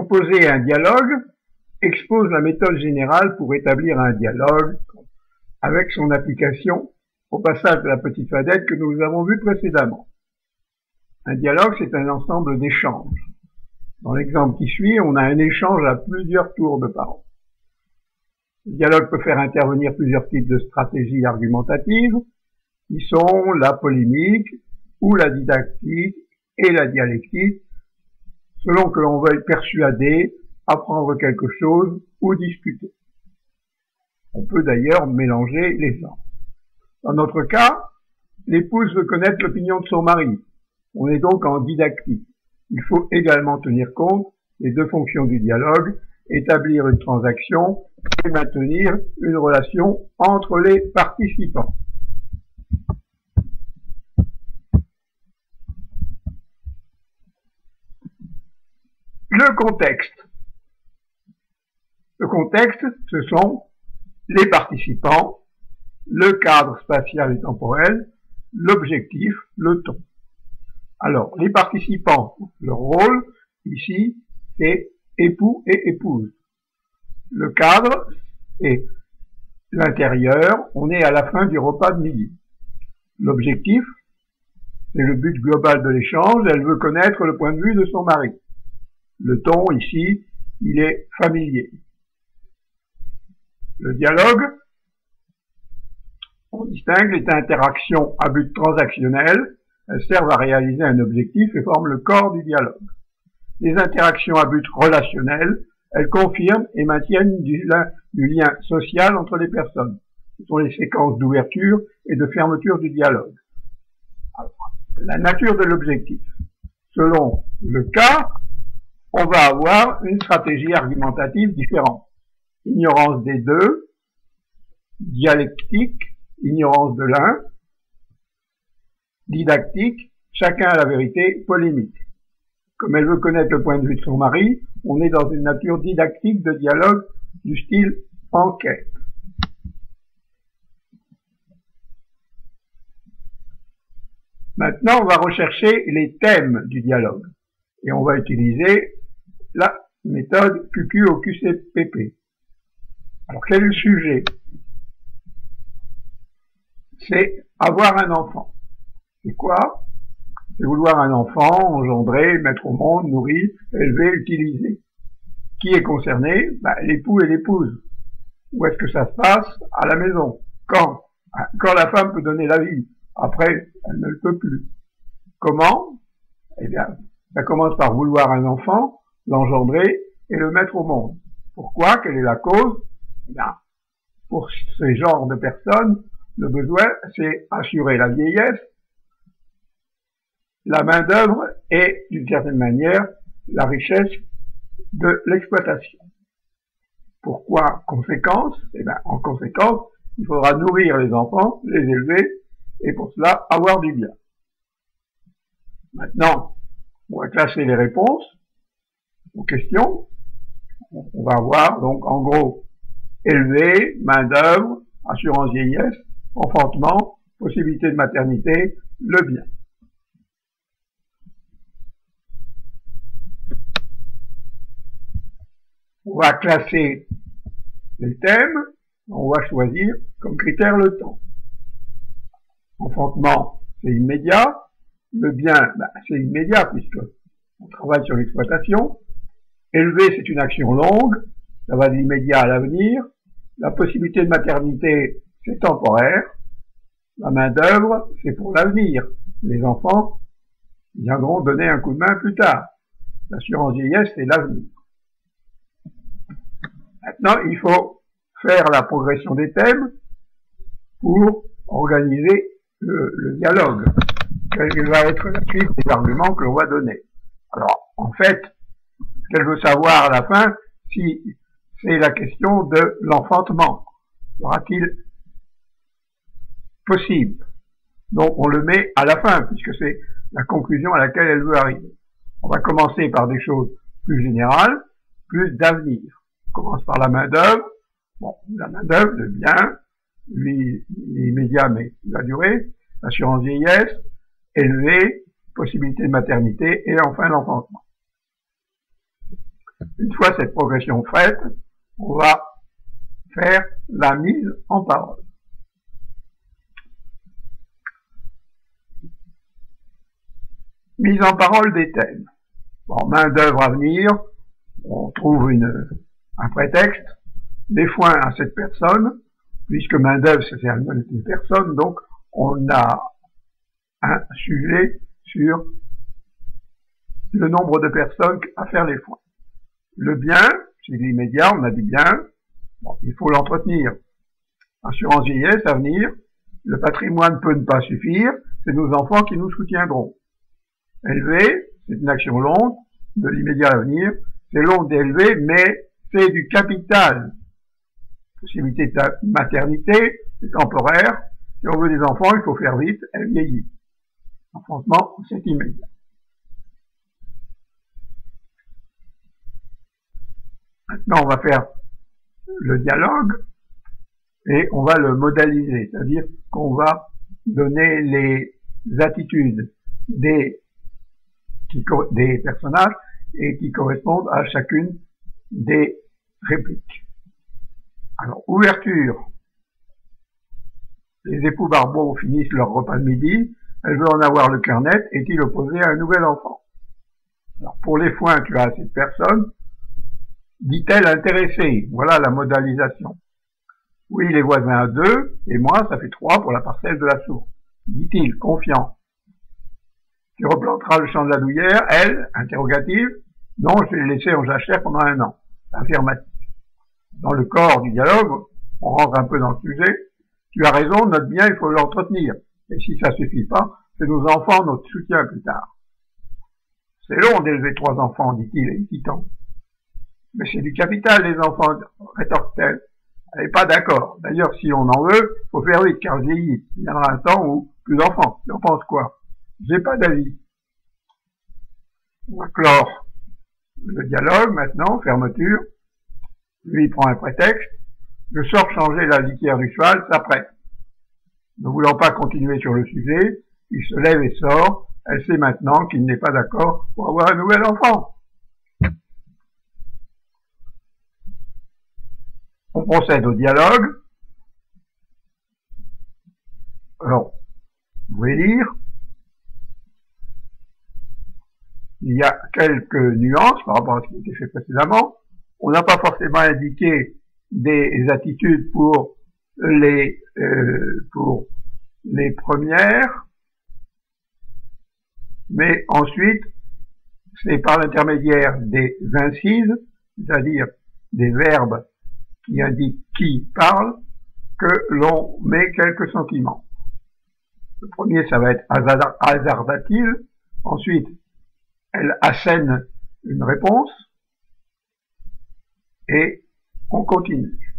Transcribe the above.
Proposer un dialogue expose la méthode générale pour établir un dialogue avec son application au passage de la petite fadette que nous avons vu précédemment. Un dialogue, c'est un ensemble d'échanges. Dans l'exemple qui suit, on a un échange à plusieurs tours de parole. Le dialogue peut faire intervenir plusieurs types de stratégies argumentatives, qui sont la polémique ou la didactique et la dialectique, selon que l'on veuille persuader, apprendre quelque chose ou discuter. On peut d'ailleurs mélanger les genres. Dans notre cas, l'épouse veut connaître l'opinion de son mari. On est donc en didactique. Il faut également tenir compte des deux fonctions du dialogue, établir une transaction et maintenir une relation entre les participants. Le contexte. Le contexte, ce sont les participants, le cadre spatial et temporel, l'objectif, le ton. Alors, les participants, leur rôle, ici, c'est époux et épouse. Le cadre, c'est l'intérieur, on est à la fin du repas de midi. L'objectif, c'est le but global de l'échange, elle veut connaître le point de vue de son mari. Le ton, ici, il est familier. Le dialogue, on distingue les interactions à but transactionnel. Elles servent à réaliser un objectif et forment le corps du dialogue. Les interactions à but relationnel, elles confirment et maintiennent du lien social entre les personnes. Ce sont les séquences d'ouverture et de fermeture du dialogue. Alors, la nature de l'objectif. Selon le cas, on va avoir une stratégie argumentative différente. Ignorance des deux, dialectique, ignorance de l'un, didactique, chacun a la vérité, polémique. Comme elle veut connaître le point de vue de son mari, on est dans une nature didactique de dialogue du style enquête. Maintenant, on va rechercher les thèmes du dialogue. Et on va utiliser la méthode QQ au QCPP. Alors, quel est le sujet? C'est avoir un enfant. C'est quoi? C'est vouloir un enfant, engendrer, mettre au monde, nourrir, élever, utiliser. Qui est concerné? L'époux et l'épouse. Où est-ce que ça se passe? À la maison. Quand? Quand la femme peut donner la vie. Après, elle ne le peut plus. Comment? Eh bien, ça commence par vouloir un enfant, l'engendrer et le mettre au monde. Pourquoi? Quelle est la cause? Eh bien, pour ces genres de personnes, le besoin, c'est assurer la vieillesse, la main-d'œuvre et, d'une certaine manière, la richesse de l'exploitation. Pourquoi conséquence? Eh bien, en conséquence, il faudra nourrir les enfants, les élever, et pour cela, avoir du bien. Maintenant, on va classer les réponses aux questions. On va avoir, donc, en gros, élever, main-d'œuvre, assurance vieillesse, enfantement, possibilité de maternité, le bien. On va classer les thèmes, on va choisir comme critère le temps. Enfantement, c'est immédiat. Le bien, c'est immédiat puisque on travaille sur l'exploitation. Élever, c'est une action longue, ça va de l'immédiat à l'avenir. La possibilité de maternité, c'est temporaire. La main-d'œuvre, c'est pour l'avenir. Les enfants viendront donner un coup de main plus tard. L'assurance vieillesse, c'est l'avenir. Maintenant, il faut faire la progression des thèmes pour organiser le dialogue. Quelle va être la suite des arguments que l'on va donner? Alors, en fait, ce qu'elle veut savoir à la fin, si c'est la question de l'enfantement. Sera-t-il possible? Donc, on le met à la fin, puisque c'est la conclusion à laquelle elle veut arriver. On va commencer par des choses plus générales, plus d'avenir. On commence par la main-d'œuvre. Bon, la main-d'œuvre, le bien, lui, immédiat, mais la durée, l'assurance vieillesse, élevé, possibilité de maternité, et enfin l'enfantement. Une fois cette progression faite, on va faire la mise en parole. Mise en parole des thèmes. Bon, main d'œuvre à venir, on trouve un prétexte, des foins à cette personne, puisque main d'œuvre c'est une personne, donc on a un sujet sur le nombre de personnes à faire les foins. Le bien, c'est l'immédiat, on a dit bien, bon, il faut l'entretenir. Assurance vieillesse à venir, le patrimoine peut ne pas suffire, c'est nos enfants qui nous soutiendront. Élever, c'est une action longue, de l'immédiat à venir, c'est long d'élever, mais c'est du capital. Possibilité de maternité, c'est temporaire, si on veut des enfants, il faut faire vite, elle vieillit. Franchement, c'est immédiat. Maintenant, on va faire le dialogue et on va le modaliser, c'est-à-dire qu'on va donner les attitudes des personnages et qui correspondent à chacune des répliques. Alors, ouverture. Les époux Barbeau finissent leur repas de midi, elle veut en avoir le cœur net, est-il opposé à un nouvel enfant? Alors, pour les foins, tu as cette personne, dit-elle intéressée? Voilà la modalisation. Oui, les voisins à 2, et moi, ça fait 3 pour la parcelle de la source. Dit-il, confiant. Tu replanteras le champ de la douillère, elle, interrogative. Non, je l'ai laissé en jachère pendant 1 an. Affirmatif. Dans le corps du dialogue, on rentre un peu dans le sujet. Tu as raison, notre bien, il faut l'entretenir. Et si ça suffit pas, c'est nos enfants, notre soutien plus tard. C'est long d'élever 3 enfants, dit-il, hésitant. Mais c'est du capital, les enfants, rétorque-t-elle. Elle n'est pas d'accord. D'ailleurs, si on en veut, faut faire vite, car vieillit. Il y aura un temps où plus d'enfants. Tu en penses quoi? J'ai pas d'avis. On va clore le dialogue maintenant, fermeture. Lui prend un prétexte. Je sors changer la litière du cheval, s'apprête. Ne voulant pas continuer sur le sujet, il se lève et sort. Elle sait maintenant qu'il n'est pas d'accord pour avoir un nouvel enfant. On procède au dialogue. Alors, vous pouvez lire. Il y a quelques nuances par rapport à ce qui a été fait précédemment. On n'a pas forcément indiqué des attitudes pour les premières, mais ensuite, c'est par l'intermédiaire des incises, c'est-à-dire des verbes qui indiquent qui parle, que l'on met quelques sentiments. Le premier, ça va être hasarda-t-il. Ensuite, elle assène une réponse. Et on continue.